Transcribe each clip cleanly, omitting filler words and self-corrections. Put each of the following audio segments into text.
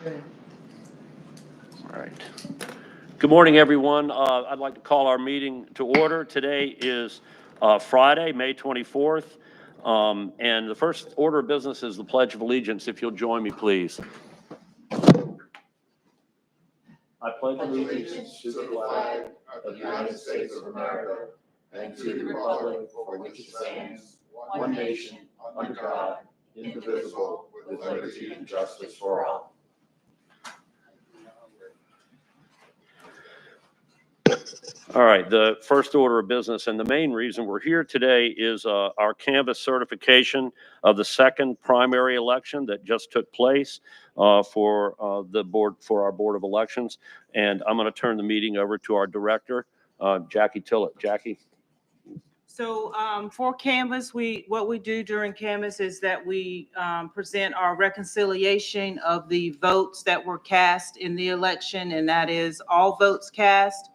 All right. Good morning, everyone. I'd like to call our meeting to order. Today is Friday, May 24th. And the first order of business is the Pledge of Allegiance. If you'll join me, please. I pledge allegiance to the flag of the United States of America and to the republic for which it stands, one nation, under God, indivisible, with liberty and justice for all. All right, the first order of business and the main reason we're here today is our Canvas certification of the second primary election that just took place for the board, for our Board of Elections. And I'm going to turn the meeting over to our director, Jackie Tillett. Jackie. So for Canvas, what we do during Canvas is that we present our reconciliation of the votes that were cast in the election, and that is all votes cast.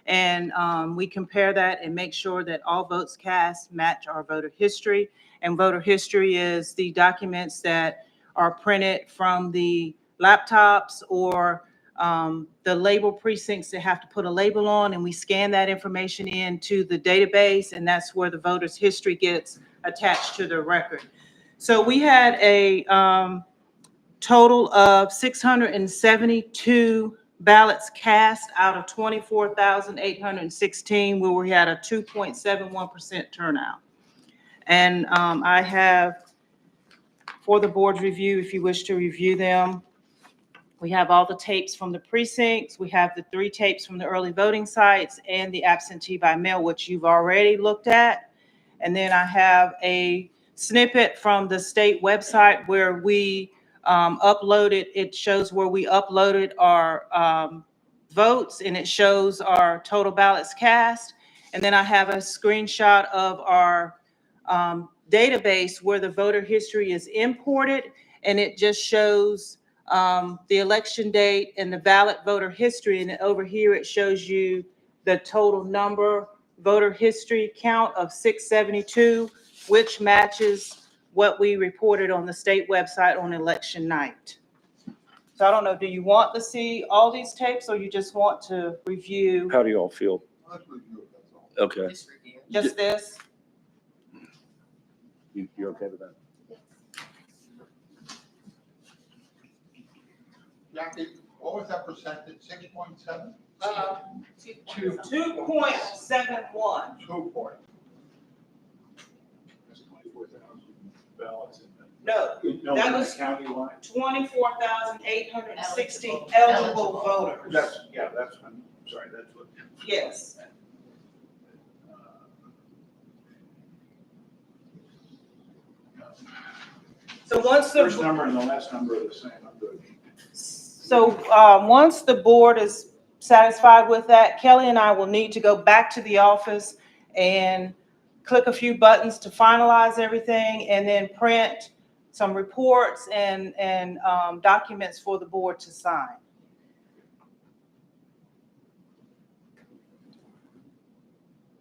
And we compare that and make sure that all votes cast match our voter history. And voter history is the documents that are printed from the laptops or the label precincts that have to put a label on, and we scan that information into the database, and that's where the voter's history gets attached to the record. So we had a total of 672 ballots cast out of 24,816, where we had a 2.71% turnout. And I have, for the board's review, if you wish to review them, we have all the tapes from the precincts. We have the 3 tapes from the early voting sites and the absentee by mail, which you've already looked at. And then I have a snippet from the state website where we uploaded, it shows where we uploaded our votes, and it shows our total ballots cast. And then I have a screenshot of our database where the voter history is imported, and it just shows the election date and the ballot voter history. And over here, it shows you the total number voter history count of 672, which matches what we reported on the state website on election night. So I don't know, do you want to see all these tapes, or you just want to review? How do you all feel? Okay. Just this? You're okay with that? Jackie, what was that percentage, 6.7? 2.71. 2 point. That's 24,000 ballots. No, No, that in the was county line. 24,860 eligible voters. That's, yeah, that's, I'm sorry, that's what. Yes. So once First the, number and the last number are the same, I'm good. so once the board is satisfied with that, Kelly and I will need to go back to the office and click a few buttons to finalize everything, and then print some reports and documents for the board to sign.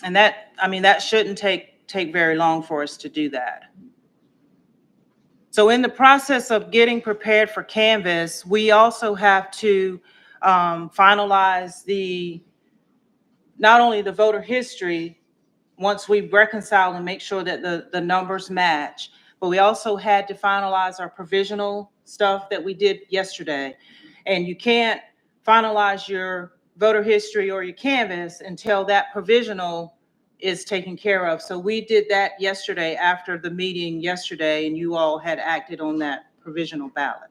And that, I mean, that shouldn't take very long for us to do that. So in the process of getting prepared for Canvas, we also have to finalize not only the voter history once we reconcile and make sure that the numbers match, but we also had to finalize our provisional stuff that we did yesterday. And you can't finalize your voter history or your Canvas until that provisional is taken care of. So we did that yesterday after the meeting yesterday, and you all had acted on that provisional ballot.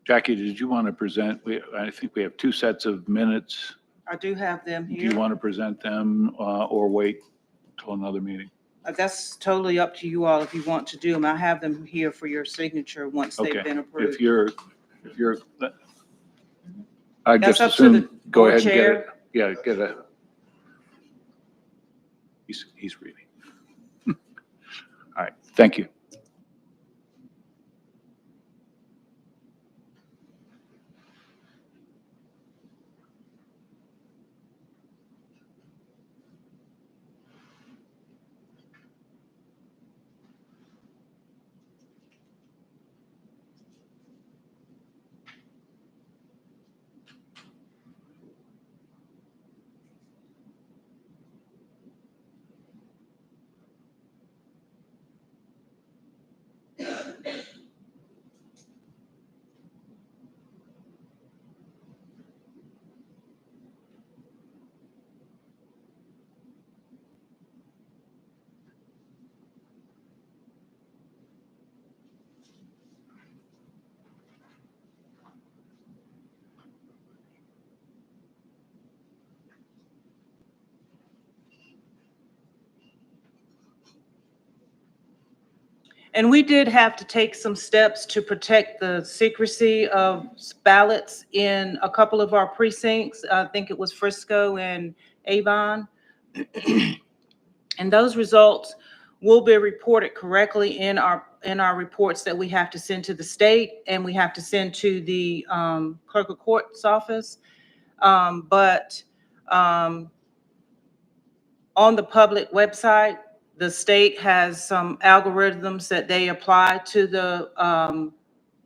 Jackie, did you want to present? I think we have 2 sets of minutes. I do have them Do here. you want to present them or wait till another meeting? That's totally up to you all if you want to do them. I have them here for your signature once they've Okay. been approved. If you're, I That's just up to the assume, go board ahead and get it. chair. Yeah, get it. He's reading. All right, thank you. And we did have to take some steps to protect the secrecy of ballots in a couple of our precincts. I think it was Frisco and Avon. And those results will be reported correctly in our reports that we have to send to the state and we have to send to the clerk of court's office. But on the public website, the state has some algorithms that they apply to the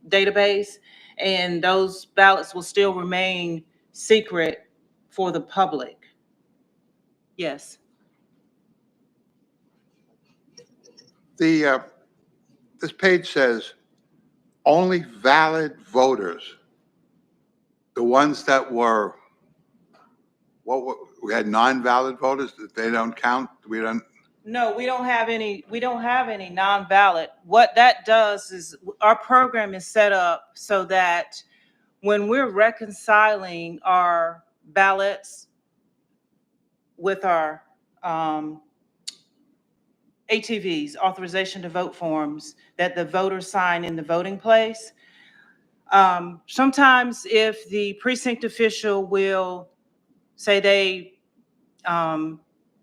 database, and those ballots will still remain secret for the public. Yes. The, this page says only valid voters. The ones that were, we had non-valid voters, that they don't count? We don't, No, we don't have any non-ballot. What that does is our program is set up so that when we're reconciling our ballots with our ATVs, authorization to vote forms, that the voters sign in the voting place. Sometimes if the precinct official will say they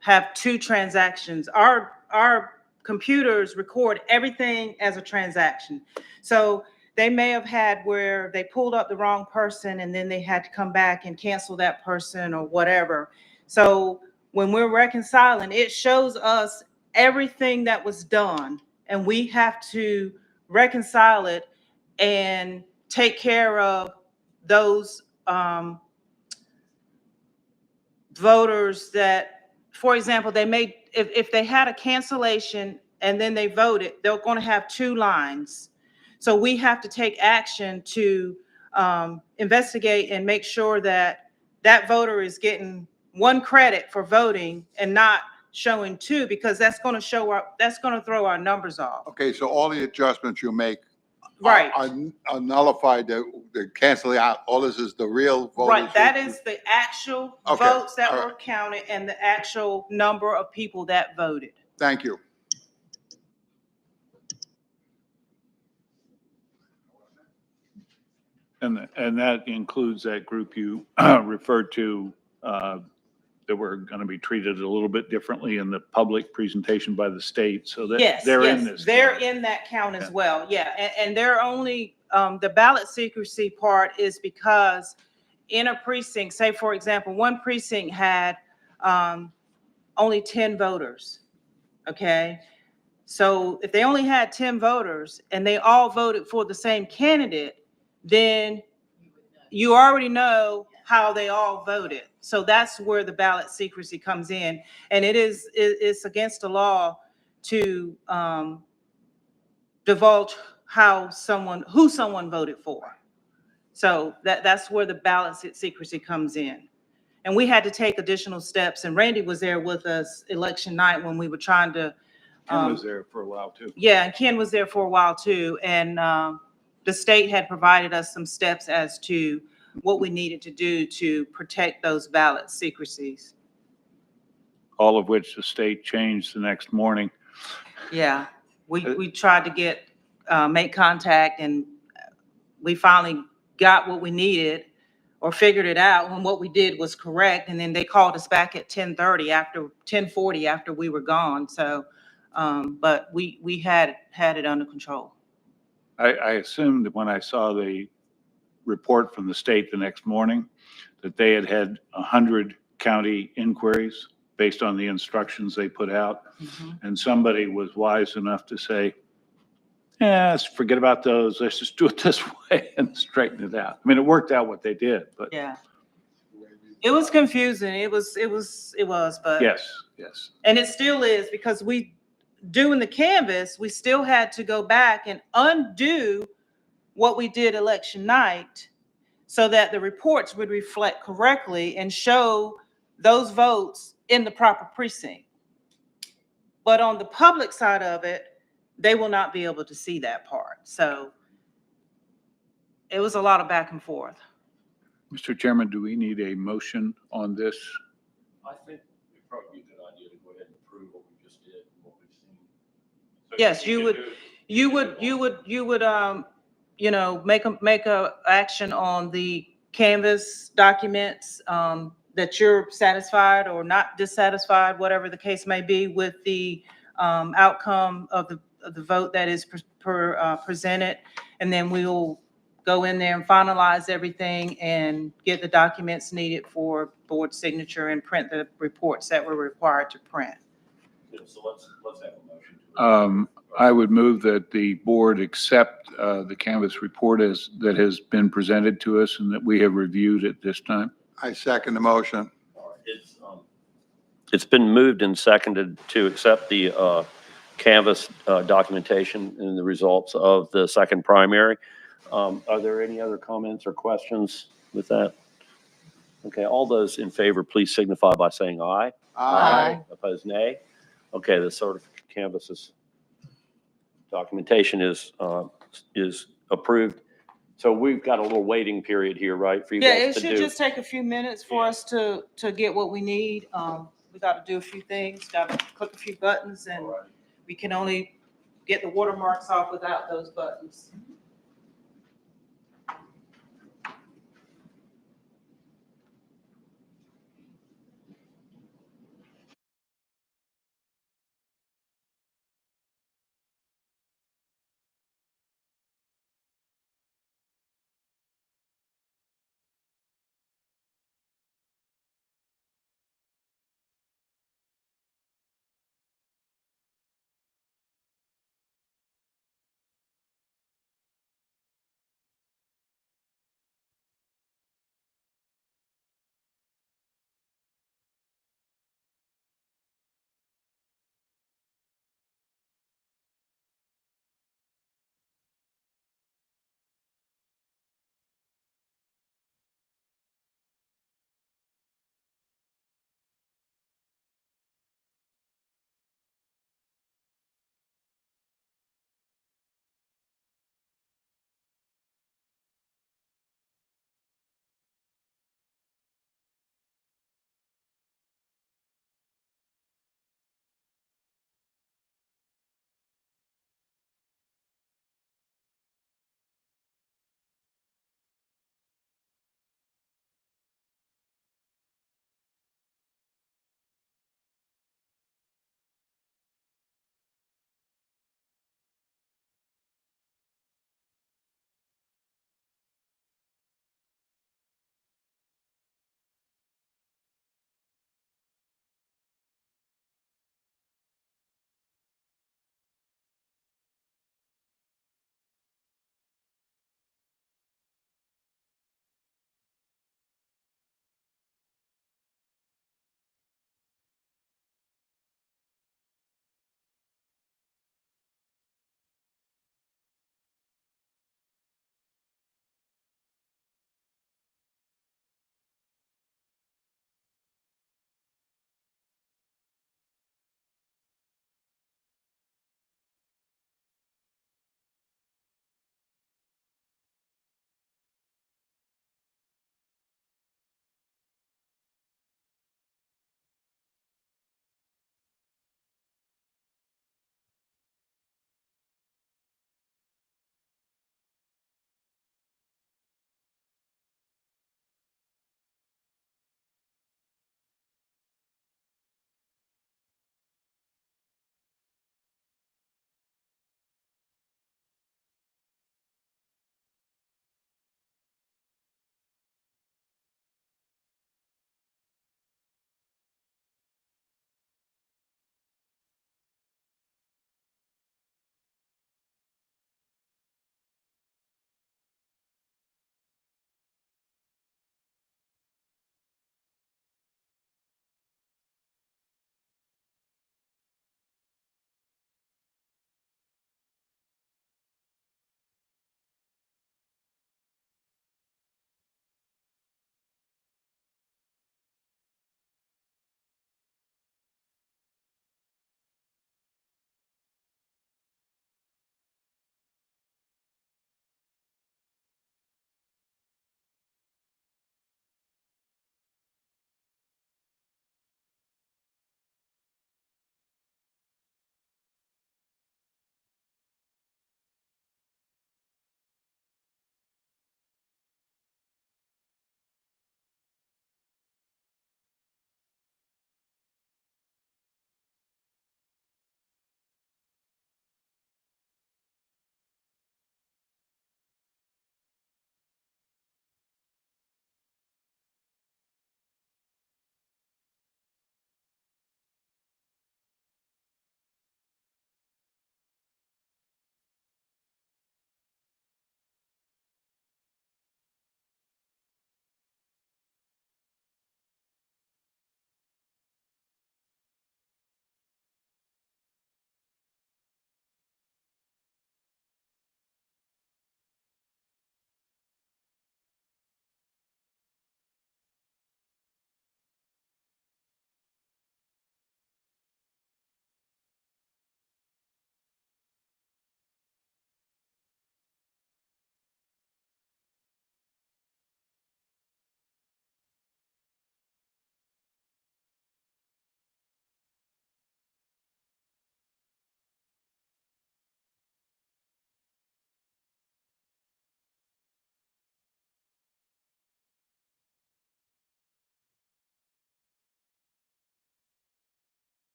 have two transactions, our computers record everything as a transaction. So they may have had where they pulled up the wrong person and then they had to come back and cancel that person or whatever. So when we're reconciling, it shows us everything that was done, and we have to reconcile it and take care of those voters that, for example, they may, if they had a cancellation and then they voted, they're going to have two lines. So we have to take action to investigate and make sure that that voter is getting one credit for voting and not showing two, because that's going to throw our numbers off. okay, so all the adjustments you make Right. are nullified, they're canceling out. All this is the real voters. Right, that is the actual Okay, votes that all were right. counted and the actual number of people that voted. Thank you. And that includes that group you referred to, that were going to be treated a little bit differently in the public presentation by the state, so that Yes, they're in yes, this. they're count. in that count as Yeah. well, yeah. And they're only, the ballot secrecy part is because in a precinct, say for example, one precinct had only 10 voters, okay? So if they only had 10 voters and they all voted for the same candidate, then you already know how they all voted. So that's where the ballot secrecy comes in. And it's against the law to divulge who someone voted for. So that's where the ballot secrecy comes in. And we had to take additional steps, and Randy was there with us election night when we were trying to. Ken was there for a while too. Yeah, and Ken was there for a while too. And the state had provided us some steps as to what we needed to do to protect those ballot secrecies. All of which the state changed the next morning. Yeah, we tried to make contact, and we finally got what we needed. or figured it out when what we did was correct. And then they called us back at 10:30 after 10:40 after we were gone. So, but we had it under control. I assumed that when I saw the report from the state the next morning, that they had had 100 county inquiries based on the instructions they put out. And somebody was wise enough to say, yeah, forget about those. Let's just do it this way and straighten it out. I mean, it worked out what they did, but Yeah. It was confusing. It was, but. yes, yes. And it still is, because doing the canvas, we still had to go back and undo what we did election night so that the reports would reflect correctly and show those votes in the proper precinct. But on the public side of it, they will not be able to see that part. So it was a lot of back and forth. Mr. Chairman, do we need a motion on this? I think it'd probably be a good idea to go ahead and approve what we just did and what we've seen. So Yes, you you can would, make a action on the Canvas documents, that you're satisfied or not dissatisfied, whatever the case may be, with the, outcome of the vote that is presented. And then we will go in there and finalize everything and get the documents needed for board signature and print the reports that we're required to print. So let's have a motion. I would move that the board accept the Canvas report that has been presented to us and that we have reviewed at this time. I second the motion. It's been moved and seconded to accept the Canvas documentation and the results of the second primary. Are there any other comments or questions with that? Okay, all those in favor, please signify by saying aye. Aye. Opposed, nay. Okay, the sort of Canvas's documentation is approved. So we've got a little waiting period here, right, for you Yeah, it guys to should do? just take a few minutes for us to get what we need. We got to do a few things, got to click a few buttons, and we can only get the watermarks off without those buttons.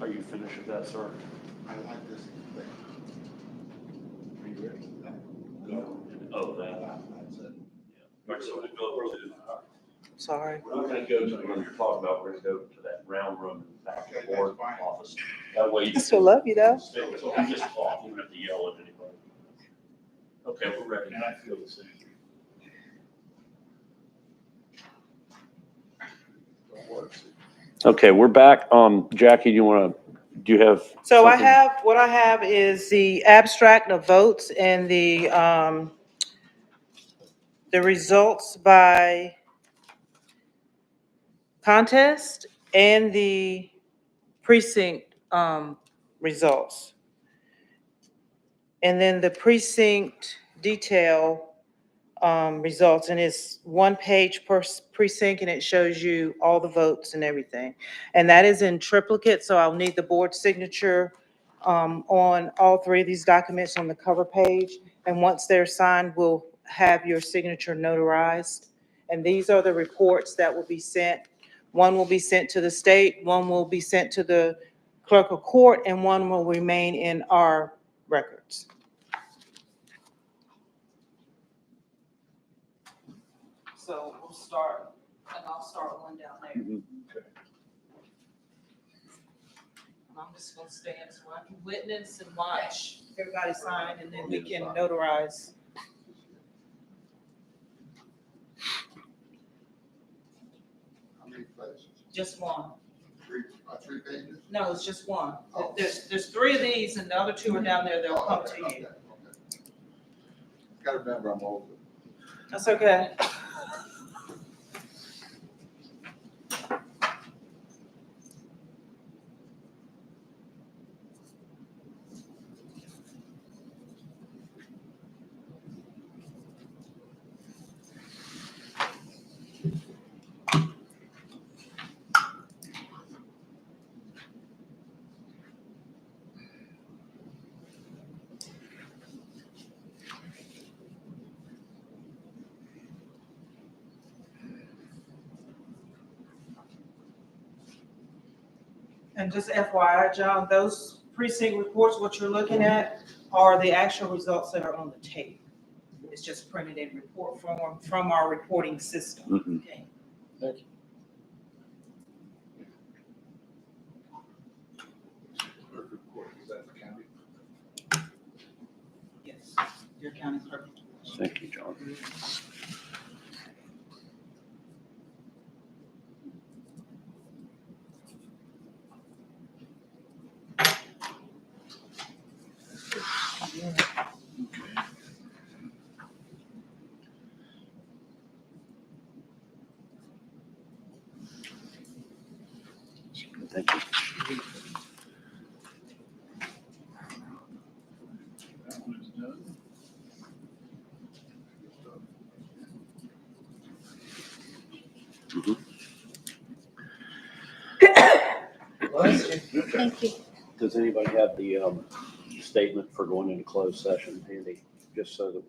Are you finished with that, sir? I like this thing. Are you ready? Oh, that. That's it. Right, so we'll go to, Sorry. we're not gonna go to the room you're talking about, we're gonna go to that round room in the back of Okay, the board that's fine. office. That way. I still love you though. Stay with us. We just talk, you don't have to yell at anybody. Okay, we're ready. And I feel the same. Don't worry. Okay, we're back. Jackie, do you have? So something? what I have is the abstract of votes and the results by contest and the precinct, results. And then the precinct detail, results, and it's one page per precinct, and it shows you all the votes and everything. And that is in triplicate, so I'll need the board signature on all three of these documents on the cover page. And once they're signed, we'll have your signature notarized. And these are the reports that will be sent. One will be sent to the state, one will be sent to the clerk of court, and one will remain in our records. So we'll start, and I'll start one down there. Mhm. I'm just gonna stand so I can witness and watch everybody sign, and then we can notarize. How many places? Just one. Three pages? No, it's just one. Oh. There's three of these, and the other two are down there, they'll come to Okay, you. okay. Gotta remember, I'm older. That's okay. And just FYI, John, those precinct reports, what you're looking at, are the actual results that are on the tape. It's just printed in report form from our reporting system. Mhm. Okay. Is that the county? Yes, your county clerk. Thank you, John. Thank you. That one is done. Thank you. Does anybody have the statement for going into closed session handy? Just so that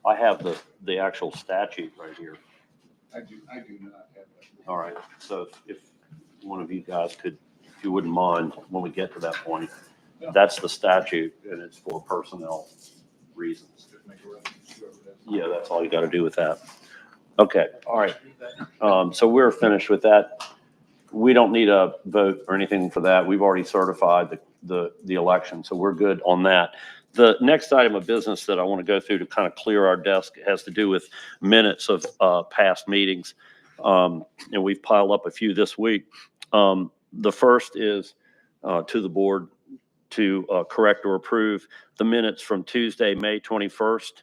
I have the actual statute right here. I do not have that. All right, so if one of you guys could, if you wouldn't mind, when we get to that point, that's the statute and it's for personnel reasons. Just make a reference to whoever that is. Yeah, that's all you got to do with that. Okay, all right. So we're finished with that. We don't need a vote or anything for that. We've already certified the election, so we're good on that. The next item of business that I want to go through to kind of clear our desk has to do with minutes of past meetings. And we've piled up a few this week. The first is to the board to correct or approve the minutes from Tuesday, May 21st,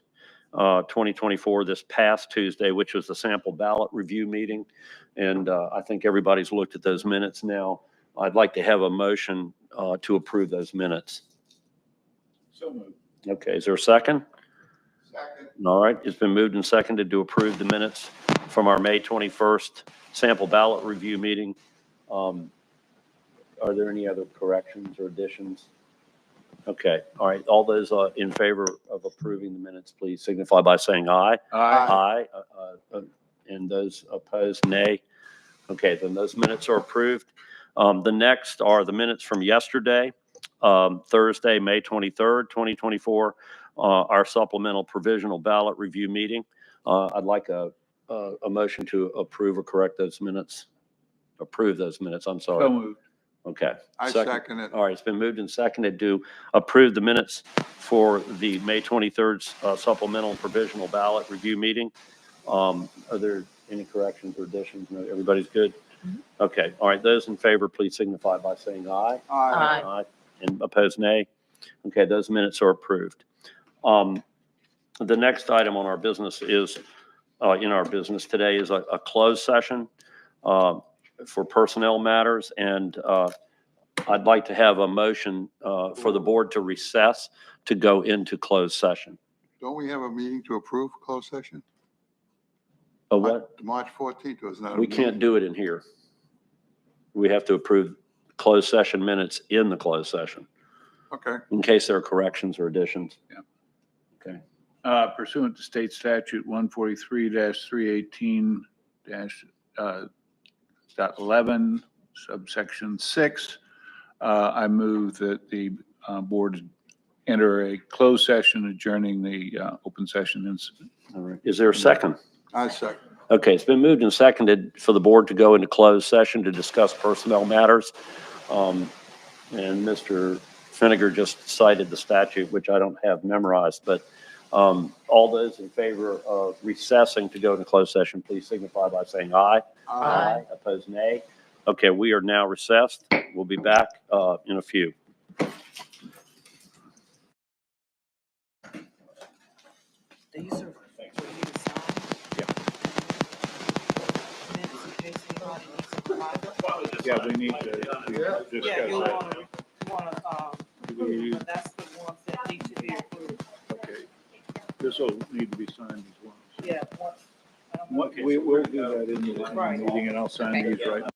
2024, this past Tuesday, which was the sample ballot review meeting. And I think everybody's looked at those minutes now. I'd like to have a motion to approve those minutes. So moved. Okay, is there a second? Second. All right, it's been moved and seconded to approve the minutes from our May 21st sample ballot review meeting. Are there any other corrections or additions? Okay, all right, all those in favor of approving the minutes, please signify by saying aye. Aye. Aye. And those opposed, nay. Okay, then those minutes are approved. The next are the minutes from yesterday, Thursday, May 23rd, 2024, our supplemental provisional ballot review meeting. I'd like a motion to approve or correct those minutes. Approve those minutes, I'm So sorry. moved. Okay. I second it. All right, it's been moved and seconded to approve the minutes for the May 23rd supplemental provisional ballot review meeting. Are there any corrections or additions? No, everybody's good? Okay, all right, those in favor, please signify by saying aye. Aye. Aye. And opposed, nay. Okay, those minutes are approved. The next item on our business is, in our business today is a closed session for personnel matters, and I'd like to have a motion for the board to recess to go into closed session. Don't we have a meeting to approve closed session? Oh, what? March 14th was not a We meeting. can't do it in here. We have to approve closed session minutes in the closed session, Okay. in case there are corrections or additions. Yeah. Okay. Pursuant to state statute 143-318 .11 subsection 6, I move that the board enter a closed session adjourning the open session incident. All right. Is there a second? I second. Okay, it's been moved and seconded for the board to go into closed session to discuss personnel matters. And Mr. Finnegar just cited the statute, which I don't have memorized, but all those in favor of recessing to go into closed session, please signify by saying aye. Aye. Opposed, nay. Okay, we are now recessed. We'll be back in a few. These are for you to sign. Yeah. Minutes in case anybody needs to provide. Yeah, we need to Yeah, discuss you'll that. wanna, approve, but that's the ones that need to be approved. Okay. This will need to be signed as well. Yeah, once. We will do that in the Right. meeting, and I'll sign these right now.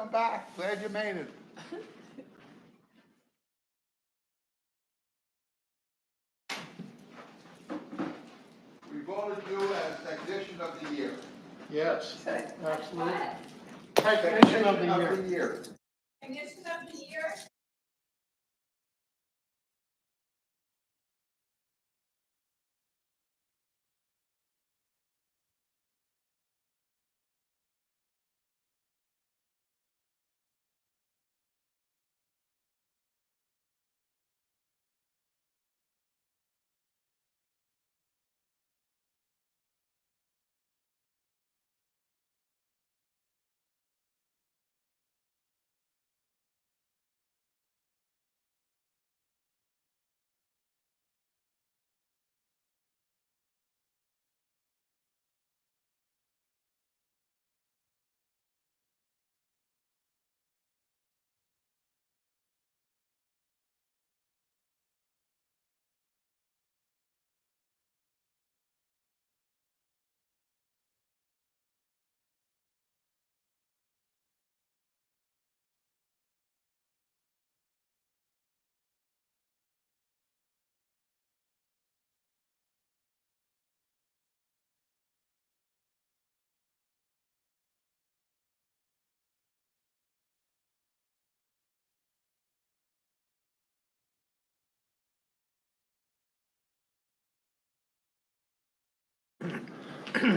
Welcome back. Glad you made it. We voted you as Technician of the Year. Yes, absolutely. Technician of the year. Technician of the year.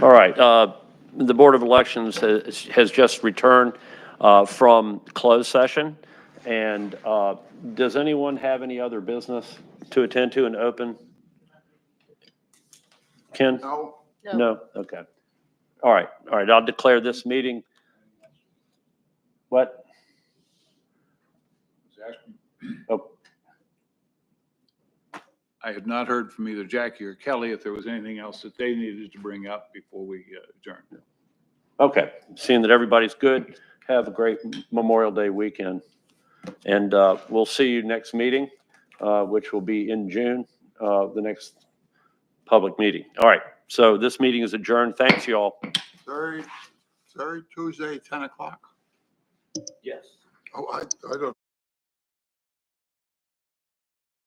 All right, the Board of Elections has just returned from closed session. And does anyone have any other business to attend to in open? Ken? No? No? Okay. All right, I'll declare this meeting. What? Oh, I had not heard from either Jackie or Kelly if there was anything else that they needed to bring up before we adjourn. okay, seeing that everybody's good, have a great Memorial Day weekend. And we'll see you next meeting, which will be in June, the next public meeting. All right, so this meeting is adjourned. Thanks, you all. Third Tuesday, 10 o'clock? Yes. Oh, I don't.